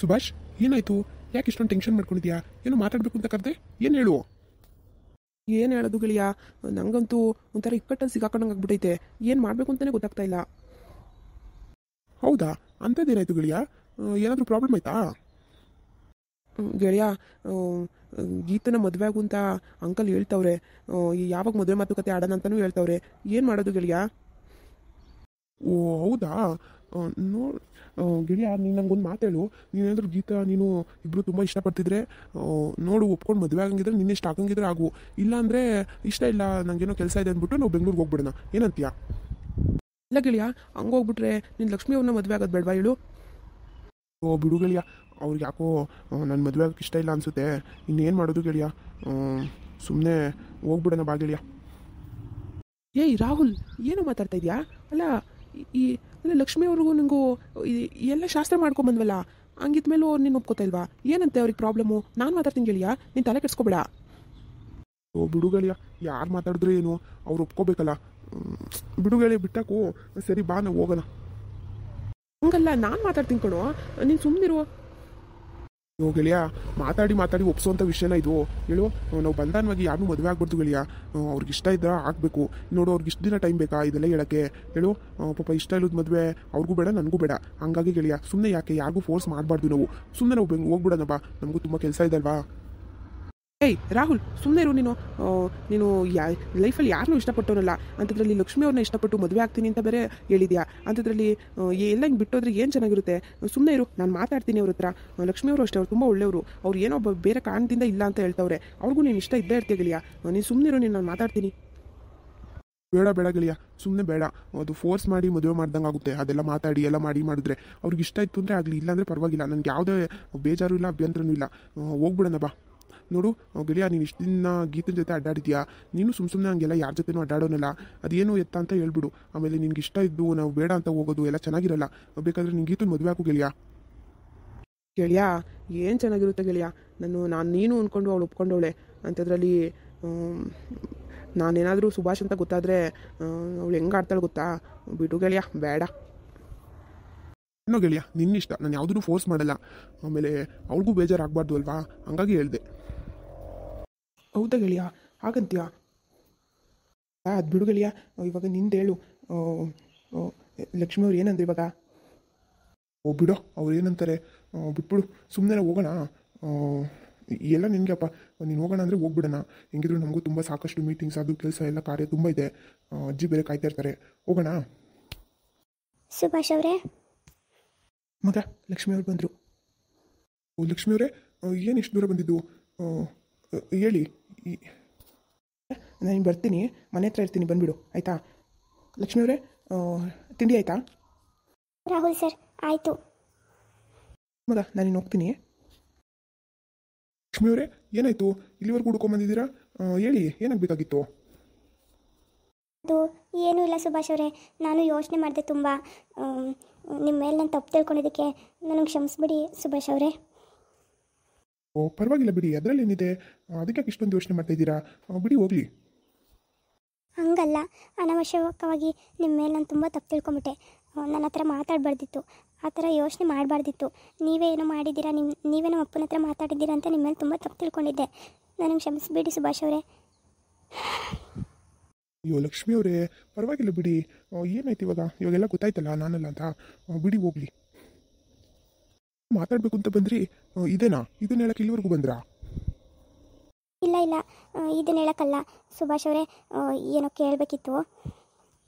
ಸುಭಾಷ್, ಏನಾಯ್ತು? ಯಾಕೆ ಇಷ್ಟೊಂದು ಟೆನ್ಷನ್ ಮಾಡ್ಕೊಂಡಿದ್ಯಾ? ಏನೋ ಮಾತಾಡಬೇಕು ಅಂತ ಕರೆದೆ, ಏನು ಹೇಳು? ಏನು ಹೇಳೋದು ಗೆಳೆಯ, ನಂಗಂತೂ ಒಂಥರ ಇಕ್ಕಟ್ಟಲ್ಲಿ ಸಿಗಾಕೊಂಡಂಗೆ ಆಗ್ಬಿಟ್ಟೈತೆ. ಏನು ಮಾಡಬೇಕು ಅಂತಲೇ ಗೊತ್ತಾಗ್ತಾ ಇಲ್ಲ. ಹೌದಾ? ಅಂಥದ್ದೇನಾಯ್ತು ಗೆಳೆಯ? ಏನಾದರೂ ಪ್ರಾಬ್ಲಮ್ ಆಯ್ತಾ? ಗೆಳೆಯ, ಗೀತನ ಮದುವೆ ಆಗು ಅಂತ ಅಂಕಲ್ ಹೇಳ್ತವ್ರೆ. ಯಾವಾಗ ಮದುವೆ ಮಾತುಕತೆ ಆಡೋಣ ಅಂತಲೂ ಹೇಳ್ತವ್ರೆ. ಏನು ಮಾಡೋದು ಗೆಳೆಯ? ಓ ಹೌದಾ? ನೋ ಗೆಳೆಯ, ನೀನು ನಂಗೊಂದು ಮಾತೇಳು. ನೀನೇನಾದರೂ ಗೀತಾ ನೀನು ಇಬ್ಬರು ತುಂಬ ಇಷ್ಟಪಡ್ತಿದ್ರೆ ನೋಡು, ಒಪ್ಕೊಂಡು ಮದುವೆ ಆಗಂಗಿದ್ರೆ ನಿನ್ನೆ ಇಷ್ಟ ಆಗಂಗಿದ್ರೆ ಆಗು. ಇಲ್ಲಾಂದರೆ ಇಷ್ಟ ಇಲ್ಲ, ನನಗೇನೋ ಕೆಲಸ ಇದೆ ಅಂದ್ಬಿಟ್ಟು ನಾವು ಬೆಂಗಳೂರಿಗೆ ಹೋಗ್ಬಿಡೋಣ. ಏನಂತೀಯ? ಇಲ್ಲ ಗೆಳೆಯ, ಹಂಗೋಗ್ಬಿಟ್ರೆ ನೀನು ಲಕ್ಷ್ಮಿ ಅವ್ರನ್ನ ಮದುವೆ ಆಗೋದು ಬೇಡವಾ ಹೇಳು? ಓ ಬಿಡು ಗೆಳೆಯ, ಅವ್ರಿಗೆ ಯಾಕೋ ನನ್ನ ಮದುವೆ ಆಗೋಕ್ಕೆ ಇಷ್ಟ ಇಲ್ಲ ಅನಿಸುತ್ತೆ. ಇನ್ನೇನು ಮಾಡೋದು ಗೆಳೆಯ? ಸುಮ್ಮನೆ ಹೋಗ್ಬಿಡೋಣ ಬಾ ಗೆಳೆಯ. ಏಯ್ ರಾಹುಲ್, ಏನು ಮಾತಾಡ್ತಾ ಇದೆಯಾ? ಅಲ್ಲ, ಈ ಅಲ್ಲ ಲಕ್ಷ್ಮಿ ಅವ್ರಿಗೂ ನನಗೂ ಎಲ್ಲ ಶಾಸ್ತ್ರ ಮಾಡ್ಕೊಂಬಂದ್ವಲ್ಲ, ಹಂಗಿದ್ಮೇಲೂ ಅವ್ರು ನೀನು ಒಪ್ಕೋತಾ ಇಲ್ವಾ? ಏನಂತೆ ಅವ್ರಿಗೆ ಪ್ರಾಬ್ಲಮ್ಮು? ನಾನು ಮಾತಾಡ್ತೀನಿ ಗೆಳೆಯ, ನೀನು ತಲೆ ಕೆಡ್ಸ್ಕೊಬೇಡ. ಓ ಬಿಡು ಗೆಳೆಯ, ಯಾರು ಮಾತಾಡಿದ್ರು ಏನು, ಅವ್ರು ಒಪ್ಕೋಬೇಕಲ್ಲ. ಬಿಡು ಗೆಳೆಯ, ಬಿಟ್ಟಾಕು. ಸರಿ ಬಾ, ನಾವು ಹೋಗೋಣ. ಹಂಗಲ್ಲ, ನಾನು ಮಾತಾಡ್ತೀನಿ ಕಣೋ, ನೀನು ಸುಮ್ಮನಿರು. ಓ ಗೆಳೆಯ, ಮಾತಾಡಿ ಮಾತಾಡಿ ಒಪ್ಸೋಂಥ ವಿಷಯನ ಇದು. ಹೇಳು, ನಾವು ಬಂಧನವಾಗಿ ಯಾರನ್ನೂ ಮದುವೆ ಆಗ್ಬಾರ್ದು ಗೆಳೆಯ. ಅವ್ರಿಗೆ ಇಷ್ಟ ಇದ್ದರೆ ಆಗಬೇಕು. ನೋಡು, ಅವ್ರಿಗೆ ಇಷ್ಟು ದಿನ ಟೈಮ್ ಬೇಕಾ ಇದೆಲ್ಲ ಹೇಳೋಕ್ಕೆ? ಹೇಳು, ಪಾಪ ಇಷ್ಟ ಇಲ್ಲದ ಮದುವೆ ಅವ್ರಿಗೂ ಬೇಡ, ನನಗೂ ಬೇಡ. ಹಂಗಾಗಿ ಗೆಳೆಯ, ಸುಮ್ಮನೆ ಯಾಕೆ ಯಾರಿಗೂ ಫೋರ್ಸ್ ಮಾಡಬಾರ್ದು ನಾವು. ಸುಮ್ಮನೆ ನಾವು ಹೋಗ್ಬಿಡೋಣ ಬಾ, ನಮಗೂ ತುಂಬ ಕೆಲಸ ಇದೆ ಅಲ್ವಾ? ಏಯ್ ರಾಹುಲ್, ಸುಮ್ಮನೆ ಇರು. ನೀನು ಲೈಫಲ್ಲಿ ಯಾರನ್ನೂ ಇಷ್ಟಪಟ್ಟವನಲ್ಲ, ಅಂಥದ್ರಲ್ಲಿ ಲಕ್ಷ್ಮಿ ಅವ್ರನ್ನ ಇಷ್ಟಪಟ್ಟು ಮದುವೆ ಆಗ್ತೀನಿ ಅಂತ ಬೇರೆ ಹೇಳಿದ್ಯಾ. ಅಂಥದ್ರಲ್ಲಿ ಎಲ್ಲ ಹಿಂಗೆ ಬಿಟ್ಟೋದ್ರೆ ಏನು ಚೆನ್ನಾಗಿರುತ್ತೆ? ಸುಮ್ಮನೆ ಇರು, ನಾನು ಮಾತಾಡ್ತೀನಿ ಅವ್ರ ಹತ್ರ. ಲಕ್ಷ್ಮಿ ಅವರು ಅಷ್ಟೇ, ಅವ್ರು ತುಂಬ ಒಳ್ಳೆಯವರು. ಅವ್ರು ಏನೋ ಬೇರೆ ಕಾರಣದಿಂದ ಇಲ್ಲ ಅಂತ ಹೇಳ್ತವ್ರೆ. ಅವ್ರಿಗೂ ನೀನು ಇಷ್ಟ ಇದ್ದೇ ಇರ್ತೀಯ ಗೆಳೆಯ. ನೀನು ಸುಮ್ಮನೆ ಇರು, ನಾನು ಮಾತಾಡ್ತೀನಿ. ಬೇಡ ಬೇಡ ಗೆಳೆಯ, ಸುಮ್ಮನೆ ಬೇಡ. ಅದು ಫೋರ್ಸ್ ಮಾಡಿ ಮದುವೆ ಮಾಡ್ದಂಗೆ ಆಗುತ್ತೆ. ಅದೆಲ್ಲ ಮಾತಾಡಿ ಎಲ್ಲ ಮಾಡಿದ್ರೆ ಅವ್ರಿಗೆ ಇಷ್ಟ ಇತ್ತು ಅಂದರೆ ಆಗಲಿ, ಇಲ್ಲಾಂದರೆ ಪರವಾಗಿಲ್ಲ. ನನಗೆ ಯಾವುದೇ ಬೇಜಾರು ಇಲ್ಲ, ಅಭ್ಯಂತರನೂ ಇಲ್ಲ. ಹೋಗ್ಬಿಡೋಣ ಬಾ. ನೋಡು ಗೆಳೆಯ, ನೀನು ಇಷ್ಟು ದಿನ ಗೀತನ ಜೊತೆ ಅಡ್ಡಾಡಿದ್ಯಾ. ನೀನು ಸುಮ್ಮನೆ ಹಂಗೆಲ್ಲ ಯಾರ ಜೊತೆನೂ ಅಡ್ಡಾಡೋನಲ್ಲ. ಅದೇನು ಎತ್ತ ಅಂತ ಹೇಳ್ಬಿಡು. ಆಮೇಲೆ ನಿನ್ಗೆ ಇಷ್ಟ ಇದ್ದು ನಾವು ಬೇಡ ಅಂತ ಹೋಗೋದು ಎಲ್ಲ ಚೆನ್ನಾಗಿರಲ್ಲ. ಬೇಕಾದರೆ ನಿನ್ನ ಗೀತನ ಮದುವೆ ಹಾಕು ಗೆಳೆಯ. ಗೆಳೆಯ, ಏನು ಚೆನ್ನಾಗಿರುತ್ತೆ ಗೆಳೆಯ. ನೀನು ಅಂದ್ಕೊಂಡು ಅವಳು ಒಪ್ಕೊಂಡವಳೆ. ಅಂಥದ್ರಲ್ಲಿ ನಾನೇನಾದರೂ ಸುಭಾಷ್ ಅಂತ ಗೊತ್ತಾದರೆ ಅವಳು ಹೆಂಗೆ ಆಡ್ತಾಳೆ ಗೊತ್ತಾ? ಬಿಡು ಗೆಳೆಯ, ಬೇಡ. ಏನೋ ಗೆಳೆಯ, ನಿನ್ನಿಷ್ಟ, ನಾನು ಯಾವುದೂ ಫೋರ್ಸ್ ಮಾಡಲ್ಲ. ಆಮೇಲೆ ಅವ್ಳಿಗೂ ಬೇಜಾರಾಗಬಾರ್ದು ಅಲ್ವಾ, ಹಂಗಾಗಿ ಹೇಳಿದೆ. ಹೌದಾ ಗೆಳೆಯ, ಹಾಗಂತೀಯ? ಅದು ಬಿಡು ಗೆಳೆಯ. ಇವಾಗ ನಿಂದು ಹೇಳು, ಲಕ್ಷ್ಮಿ ಅವ್ರು ಏನಂದ್ರೆ ಇವಾಗ? ಓ ಬಿಡೋ, ಅವ್ರು ಏನಂತಾರೆ ಬಿಟ್ಬಿಡು. ಸುಮ್ಮನೆ ಹೋಗೋಣ. ಎಲ್ಲ ನಿನಗೆ ಅಪ್ಪ, ನೀನು ಹೋಗೋಣ ಅಂದರೆ ಹೋಗ್ಬಿಡೋಣ. ಹೆಂಗಿದ್ರು ನಮಗೂ ತುಂಬ ಸಾಕಷ್ಟು ಮೀಟಿಂಗ್ಸ್, ಅದು ಕೆಲಸ ಎಲ್ಲ ಕಾರ್ಯ ತುಂಬ ಇದೆ. ಅಜ್ಜಿ ಬೇರೆ ಕಾಯ್ತಾ ಇರ್ತಾರೆ. ಹೋಗೋಣ. ಸುಭಾಷ್ ಅವರೇ, ಮಗ ಲಕ್ಷ್ಮಿ ಅವ್ರು ಬಂದರು. ಓ ಲಕ್ಷ್ಮಿ ಅವರೇ, ಏನು ಇಷ್ಟು ದೂರ ಬಂದಿದ್ದು? ಹೇಳಿ. ನಾನು ಬರ್ತೀನಿ, ಮನೆ ಹತ್ರ ಇರ್ತೀನಿ, ಬಂದುಬಿಡು ಆಯಿತಾ? ಲಕ್ಷ್ಮಿ ಅವರೇ, ತಿಂಡಿ ಆಯಿತಾ? ರಾಹುಲ್ ಸರ್, ಆಯಿತು. ಮಗ ನಾನು ಹೋಗ್ತೀನಿ. ಲಕ್ಷ್ಮಿ ಅವರೇ, ಏನಾಯಿತು? ಇಲ್ಲಿವರೆಗೂ ಹುಡ್ಕೊಂಬಂದಿದ್ದೀರಾ? ಹೇಳಿ, ಏನಾಗಬೇಕಾಗಿತ್ತು? ಅದು ಏನೂ ಇಲ್ಲ ಸುಭಾಷ್ ಅವರೇ, ನಾನು ಯೋಚನೆ ಮಾಡಿದೆ ತುಂಬ. ನಿಮ್ಮ ಮೇಲೆ ನಾನು ತಪ್ಪು ತಿಳ್ಕೊಂಡಿದ್ದಕ್ಕೆ ನನಗೆ ಕ್ಷಮಿಸ್ಬಿಡಿ ಸುಭಾಷ್ ಅವರೇ. ಓ ಪರವಾಗಿಲ್ಲ ಬಿಡಿ, ಅದರಲ್ಲಿ ಏನಿದೆ? ಅದಕ್ಕೆ ಇಷ್ಟೊಂದು ಯೋಚನೆ ಮಾಡ್ತಾ ಇದ್ದೀರಾ? ಬಿಡಿ ಹೋಗಲಿ. ಹಂಗಲ್ಲ, ಅನಾವಶ್ಯಕವಾಗಿ ನಿಮ್ಮ ಮೇಲೆ ನಾನು ತುಂಬ ತಪ್ಪು ತಿಳ್ಕೊಂಬಿಟ್ಟೆ. ನನ್ನ ಹತ್ರ ಮಾತಾಡಬಾರ್ದಿತ್ತು, ಆ ಥರ ಯೋಚನೆ ಮಾಡಬಾರ್ದಿತ್ತು. ನೀವೇ ಏನೋ ಮಾಡಿದ್ದೀರಾ, ನೀವೇ ನಮ್ಮ ಅಪ್ಪನ ಹತ್ರ ಮಾತಾಡಿದ್ದೀರಾ ಅಂತ ನಿಮ್ಮ ಮೇಲೆ ತುಂಬ ತಪ್ಪು ತಿಳ್ಕೊಂಡಿದ್ದೆ. ನನಗೆ ಕ್ಷಮಿಸ್ಬಿಡಿ ಸುಭಾಷ್ ಅವರೇ. ಅಯ್ಯೋ ಲಕ್ಷ್ಮಿ ಅವರೇ, ಪರವಾಗಿಲ್ಲ ಬಿಡಿ. ಏನಾಯ್ತು ಇವಾಗೆಲ್ಲ ಗೊತ್ತಾಯ್ತಲ್ಲ ನಾನಲ್ಲ ಅಂತ. ಬಿಡಿ ಹೋಗಲಿ. ಮಾತಾಡಬೇಕು ಅಂತ ಬಂದ್ರಿ, ಇದೇನಾ? ಇದನ್ನ ಹೇಳಕ್ಕೆ ಇಲ್ಲಿವರೆಗೂ ಬಂದ್ರಾ? ಇಲ್ಲ ಇಲ್ಲ, ಇದನ್ನ ಹೇಳೋಕ್ಕಲ್ಲ ಸುಭಾಷ್ ಅವರೇ, ಏನೋ ಕೇಳಬೇಕಿತ್ತು.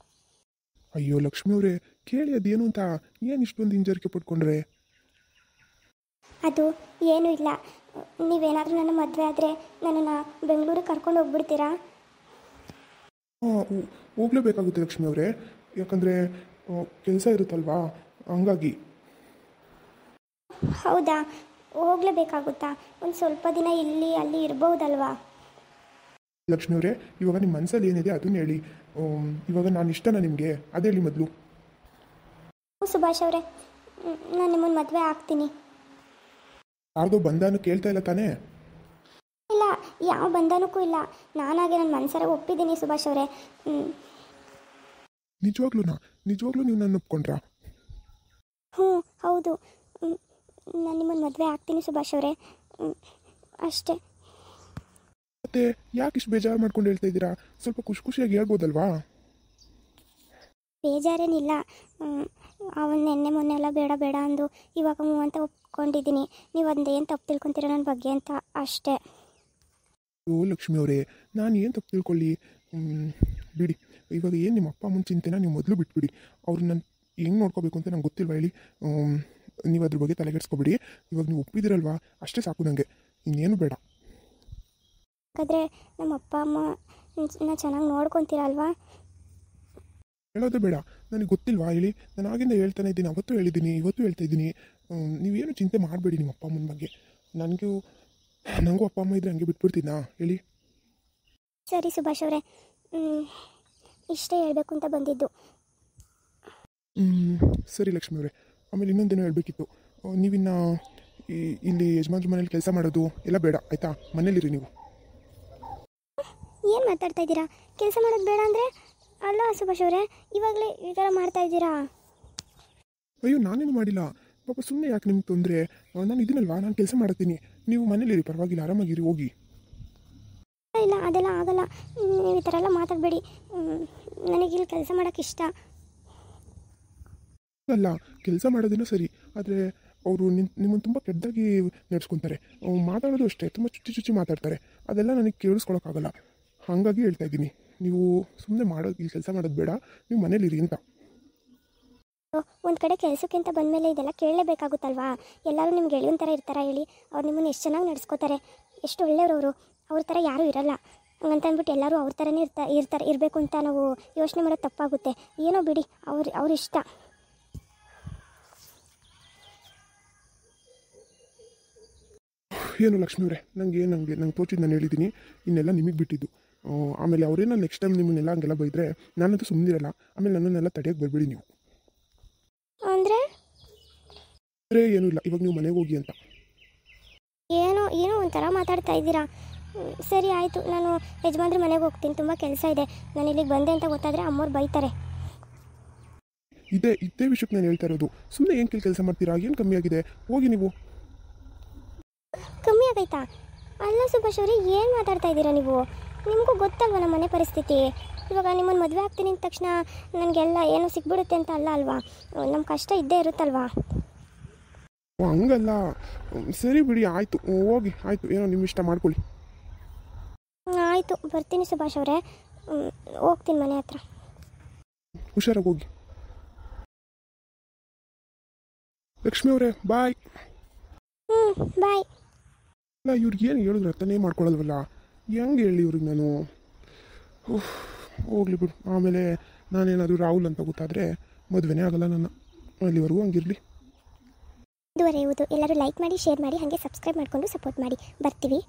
ಅಯ್ಯೋ ಲಕ್ಷ್ಮಿ ಅವರೇ, ಕೇಳಿ ಅದೇನು ಅಂತ. ಏನು ಇಷ್ಟೊಂದು ಹಿಂಜರಿಕೆ ಪಡ್ಕೊಂಡ್ರೆ? ಅದು ಏನೂ ಇಲ್ಲ. ನೀವೇನಾದರೂ ನನ್ನ ಮದುವೆ ಆದರೆ ನನ್ನನ್ನು ಬೆಂಗಳೂರಿಗೆ ಕರ್ಕೊಂಡು ಹೋಗ್ಬಿಡ್ತೀರಾ? ಹೋಗ್ಲೇಬೇಕಾಗುತ್ತೆ ಲಕ್ಷ್ಮಿ ಅವರೇ, ಯಾಕಂದರೆ ಕೆಲಸ ಇರುತ್ತಲ್ವಾ, ಹಂಗಾಗಿ. ಹೌದಾ, ಹೋಗ್ಲೇಬೇಕಾಗುತ್ತಾ? ಒಂದು ಸ್ವಲ್ಪ ದಿನ ಇಲ್ಲಿ ಅಲ್ಲಿ ಇರ್ಬೋದಲ್ವಾ? ಲಕ್ಷ್ಮಿ ಅವರೇ, ಇವಾಗ ನಿಮ್ಮ ಮನಸ್ಸಲ್ಲಿ ಏನಿದೆ ಅದನ್ನ ಹೇಳಿ. ಇವಾಗ ನಾನು ಇಷ್ಟನಾ ನಿಮಗೆ? ಅದೇ ಹೇಳಿ ಮೊದಲು. ಸುಭಾಷ್ ಅವರೇ, ನಾನು ನಿಮ್ಮನ್ನು ಮದುವೆ ಆಗ್ತೀನಿ. ಯಾರ್ದೋ ಬಂಧನ ಕೇಳ್ತಾ ಇಲ್ಲ ತಾನೇ? ಇಲ್ಲ, ಯಾವ ಬಂಧನಕ್ಕೂ ಇಲ್ಲ. ನಾನಾಗೆ ನನ್ನ ಮನಸ್ಸಾರ ಒಪ್ಪಿದ್ದೀನಿ ಸುಭಾಷ್ ಅವರೇ. ನಿಜವಾಗ್ಲೂ ನೀವು ನನ್ನ ಒಪ್ಕೊಂಡ್ರಾ? ಹ್ಞೂ ಹೌದು. ನಾನು ನಿಮ್ಮನ್ನು ಮದುವೆ ಆಗ್ತೀನಿ ಸುಭಾಷ್ ಅವರೇ. ಅಷ್ಟೇ. ಮತ್ತೆ ಯಾಕೆ ಇಷ್ಟು ಬೇಜಾರು ಮಾಡ್ಕೊಂಡು ಹೇಳ್ತಾ ಇದ್ದೀರಾ? ಸ್ವಲ್ಪ ಖುಷಿಯಾಗಿ ಹೇಳ್ಬೋದಲ್ವಾ? ಬೇಜಾರೇನಿಲ್ಲ. ಅವನು ನೆನ್ನೆ ಮೊನ್ನೆ ಎಲ್ಲ ಬೇಡ ಬೇಡ ಅಂದು ಇವಾಗ ಅಂತ ಒಪ್ಕೊಂಡಿದ್ದೀನಿ. ನೀವು ಏನು ತಪ್ಪು ತಿಳ್ಕೊತೀರ ನನ್ನ ಬಗ್ಗೆ ಅಂತ ಅಷ್ಟೇ. ಓ ಲಕ್ಷ್ಮಿ ಅವರೇ, ನಾನು ಏನು ತಪ್ಪು ತಿಳ್ಕೊಳ್ಳಿ? ಬಿಡಿ, ಇವಾಗ ಏನು ನಿಮ್ಮ ಅಪ್ಪ ಅಮ್ಮನ ಚಿಂತೆನ ನೀವು ಮೊದಲು ಬಿಟ್ಬಿಡಿ. ಅವ್ರು ನಾನು ಹೆಂಗೆ ನೋಡ್ಕೋಬೇಕು ಅಂತ ನಂಗೆ ಗೊತ್ತಿಲ್ವಾ ಹೇಳಿ? ನೀವು ಅದ್ರ ಬಗ್ಗೆ ತಲೆಗೆಡ್ಸ್ಕೊಬಿಡಿ. ಇವಾಗ ನೀವು ಒಪ್ಪಿದಿರಲ್ವಾ, ಅಷ್ಟೇ ಸಾಕು ನನಗೆ, ಇನ್ನೇನು ಬೇಡ. ಹಾಗಾದರೆ ನಮ್ಮ ಅಪ್ಪ ಅಮ್ಮ ಚೆನ್ನಾಗಿ ನೋಡ್ಕೊತೀರಲ್ವಾ? ಹೇಳೋದೇ ಬೇಡ, ನನಗೆ ಗೊತ್ತಿಲ್ವಾ ಹೇಳಿ? ನಾನು ಆಗಿಂದ ಹೇಳ್ತಾನೆ ಇದ್ದೀನಿ, ಅವತ್ತು ಹೇಳಿದ್ದೀನಿ, ಇವತ್ತು ಹೇಳ್ತಾ ಇದ್ದೀನಿ. ನೀವೇನು ಚಿಂತೆ ಮಾಡಬೇಡಿ ನಿಮ್ಮ ಅಪ್ಪ ಅಮ್ಮನ ಬಗ್ಗೆ. ನನಗೂ ಅಪ್ಪ ಅಮ್ಮ ಇದ್ದರೆ ಹಂಗೆ ಬಿಟ್ಬಿಡ್ತೀನಾ ಹೇಳಿ? ಸರಿ ಸುಭಾಷ್ ಅವರೇ, ಇಷ್ಟೇ ಹೇಳಬೇಕು ಅಂತ ಬಂದಿದ್ದು. ಸರಿ ಲಕ್ಷ್ಮಿ ಅವರೇ, ಆಮೇಲೆ ಇನ್ನೊಂದೇನೋ ಹೇಳಬೇಕಿತ್ತು. ನೀವಿನ್ನು ಇಲ್ಲಿ ಯಜಮಾನ್ರ ಮನೇಲಿ ಕೆಲಸ ಮಾಡೋದು ಎಲ್ಲ ಬೇಡ ಆಯಿತಾ? ಮನೇಲಿರಿ ನೀವು. ಏನು ಮಾತಾಡ್ತಾ ಇದ್ದೀರಾ? ಕೆಲಸ ಮಾಡೋದು ಬೇಡ ಅಂದರೆ? ಅಲ್ಲ ಸುಭಾಷ್ ಅವರೇ, ಇವಾಗಲೇ ಈ ಥರ ಮಾಡ್ತಾ ಇದ್ದೀರಾ? ಅಯ್ಯೋ, ನಾನೇನು ಮಾಡಿಲ್ಲ ಪಾಪ, ಸುಮ್ಮನೆ ಯಾಕೆ ನಿಮ್ಗೆ ತೊಂದರೆ? ನಾನು ಇದೀನಲ್ವಾ, ನಾನು ಕೆಲಸ ಮಾಡ್ತೀನಿ. ನೀವು ಮನೇಲಿರಿ, ಪರವಾಗಿಲ್ಲ, ಆರಾಮಾಗಿರಿ, ಹೋಗಿ. ಇಲ್ಲ, ಅದೆಲ್ಲ ಆಗಲ್ಲ. ನೀವು ಈ ಥರ ಎಲ್ಲ ಮಾತಾಡಬೇಡಿ. ನನಗಿಲ್ಲಿ ಕೆಲಸ ಮಾಡೋಕ್ಕೆ ಇಷ್ಟ. ಅಲ್ಲ, ಕೆಲಸ ಮಾಡೋದೇನೋ ಸರಿ, ಆದರೆ ಅವರು ನಿಮ್ಮನ್ನು ತುಂಬ ಕೆಟ್ಟದಾಗಿ ನಡೆಸ್ಕೊತಾರೆ. ಮಾತಾಡೋದು ಅಷ್ಟೇ, ತುಂಬ ಚುಚ್ಚಿ ಮಾತಾಡ್ತಾರೆ. ಅದೆಲ್ಲ ನನಗೆ ಕೇಳಿಸ್ಕೊಳಕ್ಕಾಗಲ್ಲ. ಹಾಗಾಗಿ ಹೇಳ್ತಾ ಇದ್ದೀನಿ, ನೀವು ಸುಮ್ಮನೆ ಈ ಕೆಲಸ ಮಾಡೋದು ಬೇಡ, ನೀವು ಮನೇಲಿರಿ ಅಂತ. ಒಂದು ಕಡೆ ಕೆಲಸಕ್ಕಿಂತ ಬಂದಮೇಲೆ ಇದೆಲ್ಲ ಕೇಳಲೇಬೇಕಾಗುತ್ತಲ್ವಾ? ಎಲ್ಲರೂ ನಿಮ್ಗೆ ಗೆಳೆಯನ ಥರ ಇರ್ತಾರ ಹೇಳಿ? ಅವ್ರು ನಿಮ್ಮನ್ನು ಎಷ್ಟು ಚೆನ್ನಾಗಿ ನಡೆಸ್ಕೋತಾರೆ, ಎಷ್ಟು ಒಳ್ಳೆಯವರು. ಅವ್ರ ಥರ ಯಾರೂ ಇರಲ್ಲ. ಹಂಗಂತ ಅಂದ್ಬಿಟ್ಟು ಎಲ್ಲರೂ ಅವ್ರ ಥರನೇ ಇರಬೇಕು ಅಂತ ನಾವು ಯೋಚನೆ ಮಾಡೋದು ತಪ್ಪಾಗುತ್ತೆ. ಏನೋ ಬಿಡಿ, ಅವ್ರ ಇಷ್ಟ. ಏನು ಲಕ್ಷ್ಮಿ ಅವರೇ, ನಂಗೆ ತೋಚಿದ್ದು ನಾನು ಹೇಳಿದ್ದೀನಿ, ಇನ್ನೆಲ್ಲ ನಿಮಗೆ ಬಿಟ್ಟಿದ್ದು. ಆಮೇಲೆ ಅವರೇನೋ ನೆಕ್ಸ್ಟ್ ಟೈಮ್ ನಿಮ್ಮನ್ನೆಲ್ಲ ಹಂಗೆಲ್ಲ ಬೈದರೆ ನಾನಂತೂ ಸುಮ್ಮನಿರಲ್ಲ. ಆಮೇಲೆ ನನ್ನನ್ನೆಲ್ಲ ತಡೆಯೋಕ್ಕೆ ಬರಬೇಡಿ ನೀವು. ಅಂದರೆ ಏನೂ ಇಲ್ಲ, ಇವಾಗ ನೀವು ಮನೆಗೆ ಹೋಗಿ ಅಂತ. ಏನೋ ಒಂಥರ ಮಾತಾಡ್ತಾ ಇದ್ದೀರಾ. ಸರಿ ಆಯಿತು, ನಾನು ಯಜಮಾನ್ರ ಮನೆಗೆ ಹೋಗ್ತೀನಿ, ತುಂಬ ಕೆಲಸ ಇದೆ. ನಾನು ಇಲ್ಲಿಗೆ ಬಂದೆ ಅಂತ ಗೊತ್ತಾದರೆ ಅಮ್ಮವ್ರು ಬೈತಾರೆ. ಇದೇ ವಿಷಯಕ್ಕೆ ನಾನು ಹೇಳ್ತಾ ಇರೋದು. ಸುಮ್ಮನೆ ಏನು ಕೆಲಸ ಮಾಡ್ತೀರಾ? ಏನು ಕಮ್ಮಿ ಆಗಿದೆ? ಹೋಗಿ ನೀವು. ಕಮ್ಮಿ ಆಗೈತಾ? ಅಲ್ಲ ಸುಭಾಷ್ ಅವರೇ, ಏನು ಮಾತಾಡ್ತಾ ಇದ್ದೀರಾ ನೀವು? ನಿಮಗೂ ಗೊತ್ತಲ್ವ ನಮ್ಮ ಮನೆ ಪರಿಸ್ಥಿತಿ. ಇವಾಗ ನಿಮ್ಮನ್ನು ಮದುವೆ ಆಗ್ತೀನಿ ಅಂದ ತಕ್ಷಣ ನನಗೆಲ್ಲ ಏನೋ ಸಿಗ್ಬಿಡುತ್ತೆ ಅಂತ ಅಲ್ವಾ? ನಮ್ಮ ಕಷ್ಟ ಇದ್ದೇ ಇರುತ್ತಲ್ವಾ? ಹಂಗಲ್ಲ. ಸರಿ ಬಿಡಿ, ಆಯಿತು, ಹೋಗಿ, ಆಯಿತು, ಏನೋ ನಿಮ್ಮ ಇಷ್ಟ ಮಾಡ್ಕೊಳ್ಳಿ. ಆಯಿತು, ಬರ್ತೀನಿ ಸುಭಾಷ್ ಅವರೇ, ಹೋಗ್ತೀನಿ ಮನೆ ಹತ್ರ. ಹುಷಾರಾಗಿ ಹೋಗಿ. ಲಕ್ಷ್ಮಿ ಅವರೇ, ಬಾಯ್. ಬಾಯ್. ಅಲ್ಲ, ಇವ್ರಿಗೆ ಏನು ಹೇಳಿದ್ರು ಅರ್ಥನೇ ಮಾಡ್ಕೊಳ್ಳಲ್ವಲ್ಲ, ಹೆಂಗೆ ಹೇಳಿ ಇವ್ರಿಗೆ ನಾನು? ಹೋಗ್ಲಿ ಬಿಡು. ಆಮೇಲೆ ನಾನೇನಾದರೂ ರಾಹುಲ್ ಅಂತ ಗೊತ್ತಾದರೆ ಮದುವೆನೇ ಆಗಲ್ಲ ನನ್ನ. ಅಲ್ಲಿವರೆಗೂ ಹಂಗಿರಲಿ. ಮುಂದುವರೆಯುವುದು. ಎಲ್ಲರೂ ಲೈಕ್ ಮಾಡಿ, ಶೇರ್ ಮಾಡಿ, ಹಾಗೆ ಸಬ್ಸ್ಕ್ರೈಬ್ ಮಾಡಿಕೊಂಡು ಸಪೋರ್ಟ್ ಮಾಡಿ. ಬರ್ತೀವಿ.